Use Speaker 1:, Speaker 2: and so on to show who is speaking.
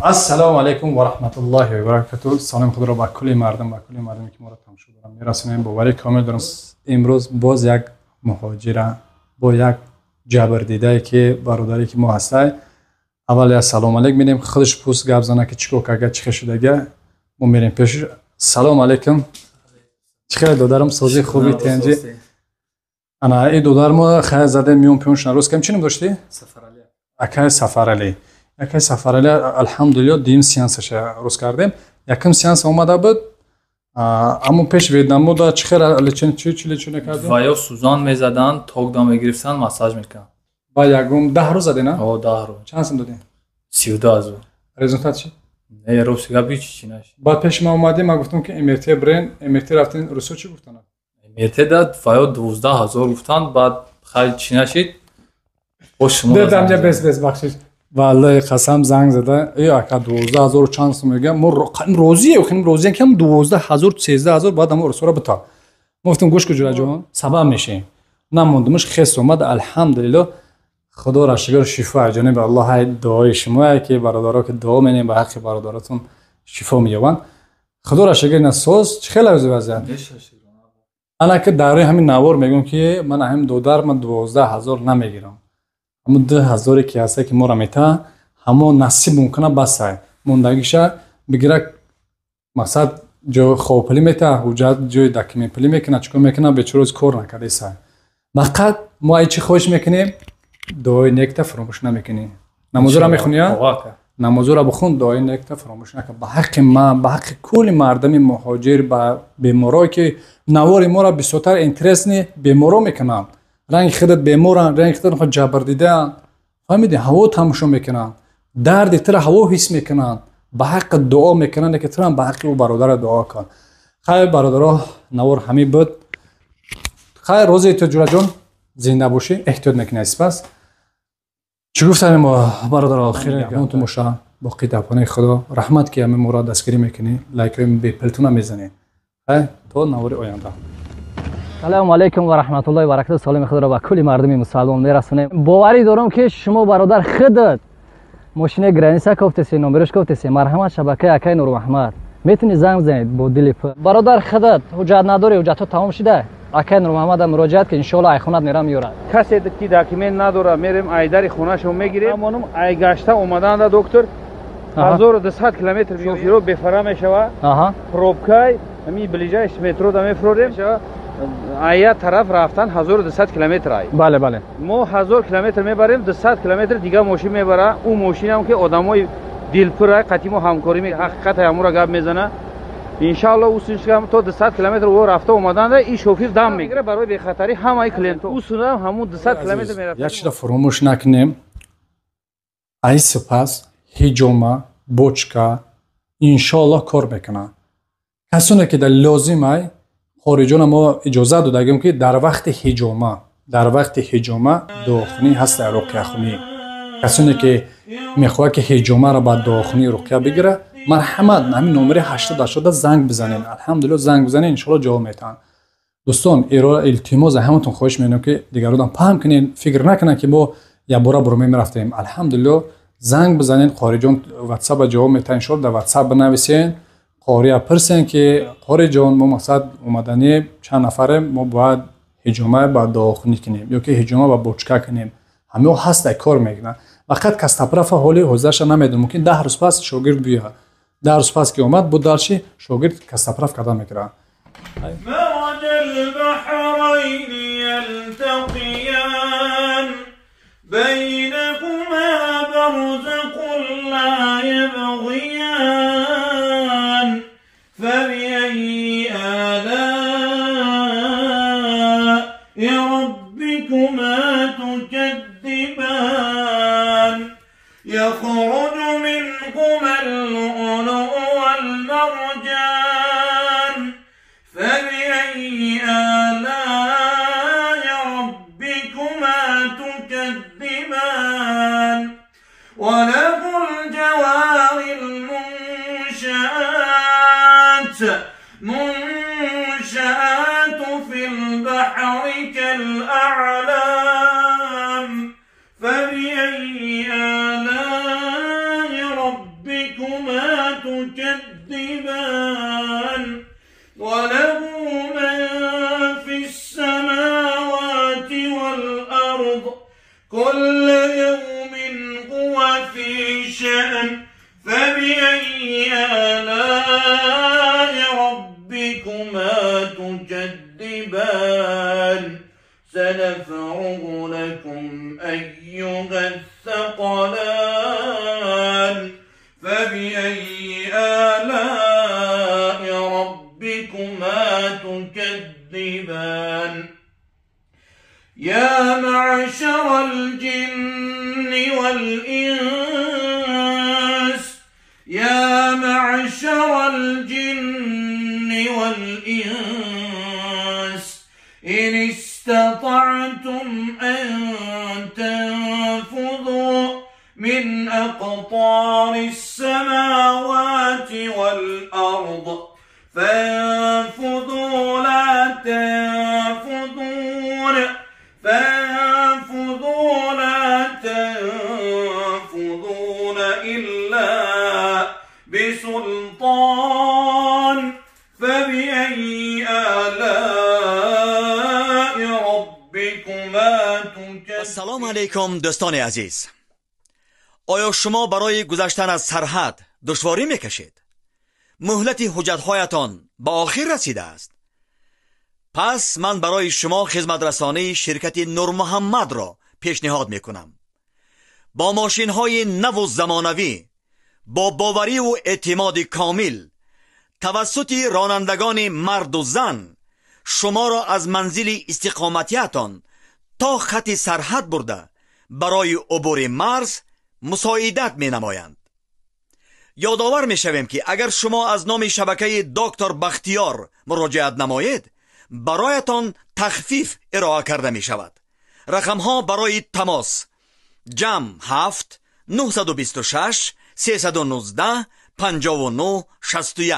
Speaker 1: السلام علیکم و رحمت الله و برکاته. سلام خود را با کلی مردم که ما را تماشا دارن میرسونیم. باوری کامل دارم امروز باز یک مهاجر با یک جبردیده که برادری که ما هستای. اول سلام علیکم میگیم، خودش پوست گپ زنه که چیکو کاگه چی شدگه. ما میریم پیش. سلام علیکم. چیکار دادارم سازی خوبی تنجی. انا ای دادارم خیلی زده میون پیونش نروز کم چیم داشتی؟
Speaker 2: سفرعلی.
Speaker 1: اکای سفرعلی. یکی سفرعلی الحمدلله دیم سیانسش روز کردیم. یکم سیانس اومده بود. اما پیش ویدنام بود. چیکار چی نکردیم؟
Speaker 2: ویا سوزان میزدن، تاگدام میگرفتن، ماساژ میکردن.
Speaker 1: با یکم 10 روز زدی نه؟
Speaker 2: او 10 روز.
Speaker 1: چند سن دادی؟
Speaker 2: 32.
Speaker 1: رزولتات چی؟
Speaker 2: نه روز گابی چی نش.
Speaker 1: بعد پیش ما اومدیم ما گفتم که امتی برین، امتی رفتین روسو چی گفتن؟
Speaker 2: امتی داد ویا 12000 گفتن، بعد خیلی چی نشید. خوش ما.
Speaker 1: دیدم جا بس بخشش. والله قسم زنگ زده ای اکا 12000 چند سو میگه ما روزیه کم 12000 13000 بعد ما رسو را بتا. گفتم گوش کجا جان سبب میشه. نموندمش خس اومد الحمدلله. خدا را شکر شفا جانب الله دعای شما که برادرها که دعا می‌کنین به حق برادراتون شفا می‌یابند. خدا را شکر نسوز خیلی وضعیت. انا که داره همین نوار میگم که من هم دودار من 12000 نمیگیرم. اما 10000 که هست که ما را میتا همون نصیب ممکنه بسه. موندگیش بگیره مقصد جو خوبلی میتا حجت جو دکمی پلی میکنه چیکار میکنه به چروز کار نکرده سه. فقط ما ای چی خوش میکنیم دعای نکته فراموش نمیکنی. نماز را میخونی ها؟ نماز را بخون دعای نکته فراموش نکن. به حق من به حق کل مردم مهاجر به بیمارایی که نوار ما را بسیار اینترس نی بیمارا میکنن. رنگ خودت بیمارن، رنگ خودت خود جبردیده. فهمیدی هوا تماشا میکنن. درد تر هوا حس میکنن. به حق دعا میکنن که ترام به حق او برادر دعا کن. خیر برادرها نوار همین بود. خیر روزی تو جوجا جان زنده باشی احتیاط میکنی سپاس. چی گفتم ما برادر آخر همون تو مشا با قیدپانه خدا رحمت که همه مراد دستگیری میکنی لایک به پلتون میزنی. تو نوار آینده.
Speaker 3: سلام علیکم و رحمت الله و برکاته. سلام خدا را به کل مردم مسلمان میرسونیم. باوری دارم که شما برادر خودت ماشین گرانیسا گفتسی نمبرش گفتسی مرحمت شبکه اکای نور محمد میتونی زنگ بزنید با دل برادر خودت حجت نداری حجت تمام شده اکای نور محمد مراجعت که ان شاء الله ای خونت میرم میاره.
Speaker 4: کسی که داکیومنت نداره میریم ایداری خونه شو میگیریم. همونم ای گشته اومدن دکتر 1200 کیلومتر بیوفیرو بفرا میشوه. پروبکای می بلیجایش مترو دا میفروریم. آیا طرف رفتن 1200 کیلومتر ای.
Speaker 3: بله
Speaker 4: ما 1000 کیلومتر میبریم 200 کیلومتر دیگه ماشین میبره. اون ماشین هم که آدمای دلپر قدیم و همکاری می حقیقت امورا گپ میزنه. ان شاء الله اوسش هم تو 200 کیلومتر و رفته اومدن این شوفیر دم میگیره برای بی خطری همه کلینت اوسنا همون 200 کیلومتر میرفت.
Speaker 1: یک چیز فراموش نکنیم. ای سپاس هجوما بوچکا ان شاء الله کار میکنه. کسانی که در لازمه خارجان ما اجازه دادیم که در وقت هجوما داخلی هست رقیه خونی. کسانی که میخواد که هجوما را با داخلی رقیه بگیره مرحمت همین نمره 80 زنگ بزنین. الحمدلله زنگ بزنین ان شاء الله جواب میتن. دوستان ایرا التماس همتون خواهش میکنم که دیگران فهم کنین فکر نکنن که ما یا برا میرفتیم. الحمدلله زنگ بزنین خارجان واتساپ جواب میتن. ان شاء الله در واتساپ بنویسین قاری پرسن که قاری جان ما مقصد اومدنی چند نفره ما باید هجومه با داخلی کنیم یا که هجومه با بوچکا کنیم. همه هست کار میکنن. فقط کستاپرف حالی حوزهش نمیدون. ممکن 10 روز پس شاگرد بیاد. 10 روز پس که اومد بود دارشی شاگرد کستاپرف کردن میکنه.
Speaker 5: مرج البحرین یلتقیان بینهما برزخ لا یبغیان فبأي آلاء ربكما تكذبان يخرج منهما اللؤلؤ والمرجان فبأي آلاء ربكما تكذبان وله الجوار المنشآت في البحر كالأعلام فبأي آلاء ربك تكذبان وله من في السماوات والأرض كل يوم هو في شأن فبأي آلاء ربكما تكذبان سنفرغ لكم أيها الثقلان فبأي آلاء ربكما تكذبان يا معشر الجن والإنس إن استطعتم أن تنفذوا من أقطار السماوات والأرض فانفذوا لا تنفذون إلا بسلطان فبأي آلاء ربكما تكذبان.
Speaker 6: السلام علیکم دوستان عزیز. آیا شما برای گذشتن از سرحد دشواری میکشید؟ مهلت حجت‌هایتان به آخر رسیده است. پس من برای شما خدمت رسانی شرکت نور محمد را پیشنهاد میکنم. با ماشین‌های نو و زمانوی، با باوری و اعتماد کامل، توسط رانندگان مرد و زن شما را از منزل استقامتیتان تا خط سرحد برده برای عبور مرز مساعدت می نمایند. یادآور می شویم که اگر شما از نام شبکه دکتر بختیار مراجعت نمایید برایتان تخفیف ارائه کرده می شود. رقم ها برای تماس: جمع 7 926 319 59 61